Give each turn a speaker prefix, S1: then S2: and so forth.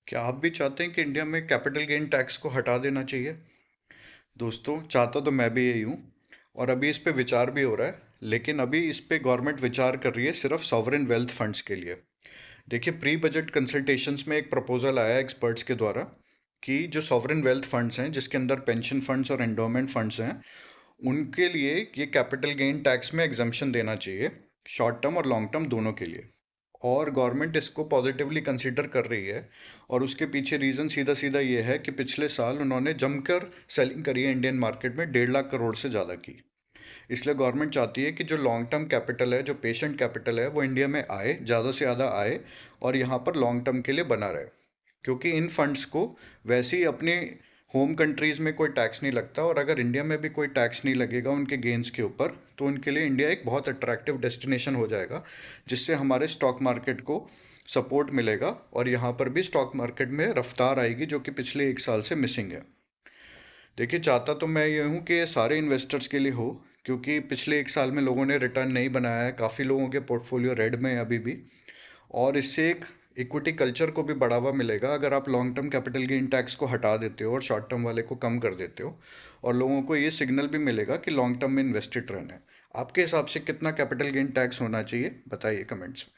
S1: क्या आप भी चाहते हैं कि इंडिया में कैपिटल गेन टैक्स को हटा देना चाहिए? दोस्तों, चाहता तो मैं भी यही हूँ और अभी इस पे विचार भी हो रहा है, लेकिन अभी इस पे गवर्नमेंट विचार कर रही है सिर्फ सॉवरेन वेल्थ फंड्स के लिए। देखिए, प्री बजट कंसल्टेशंस में एक प्रपोजल आया एक्सपर्ट्स के द्वारा कि जो सॉवरेन वेल्थ फंड्स हैं, जिसके अंदर पेंशन फंड्स और एंडोमेंट फंड्स हैं, उनके लिए ये कैपिटल गेन टैक्स में एग्जम्पशन देना चाहिए, शॉर्ट टर्म और लॉन्ग टर्म दोनों के लिए। और गवर्नमेंट इसको पॉजिटिवली कंसीडर कर रही है। और उसके पीछे रीज़न सीधा सीधा ये है कि पिछले साल उन्होंने जमकर सेलिंग करी है इंडियन मार्केट में 1.5 लाख करोड़ से ज़्यादा की। इसलिए गवर्नमेंट चाहती है कि जो लॉन्ग टर्म कैपिटल है, जो पेशेंट कैपिटल है, वो इंडिया में आए, ज़्यादा से ज़्यादा आए और यहाँ पर लॉन्ग टर्म के लिए बना रहे। क्योंकि इन फंड्स को वैसे ही अपने होम कंट्रीज़ में कोई टैक्स नहीं लगता, और अगर इंडिया में भी कोई टैक्स नहीं लगेगा उनके गेंस के ऊपर, तो उनके लिए इंडिया एक बहुत अट्रैक्टिव डेस्टिनेशन हो जाएगा, जिससे हमारे स्टॉक मार्केट को सपोर्ट मिलेगा और यहाँ पर भी स्टॉक मार्केट में रफ्तार आएगी, जो कि पिछले 1 साल से मिसिंग है। देखिए, चाहता तो मैं ये हूँ कि ये सारे इन्वेस्टर्स के लिए हो, क्योंकि पिछले 1 साल में लोगों ने रिटर्न नहीं बनाया है, काफ़ी लोगों के पोर्टफोलियो रेड में है अभी भी। और इससे एक इक्विटी कल्चर को भी बढ़ावा मिलेगा अगर आप long term capital gain tax को हटा देते हो और शॉर्ट टर्म वाले को कम कर देते हो। और लोगों को ये सिग्नल भी मिलेगा कि लॉन्ग टर्म में इन्वेस्टेड रहना है। आपके हिसाब से कितना कैपिटल गेन टैक्स होना चाहिए, बताइए कमेंट्स में।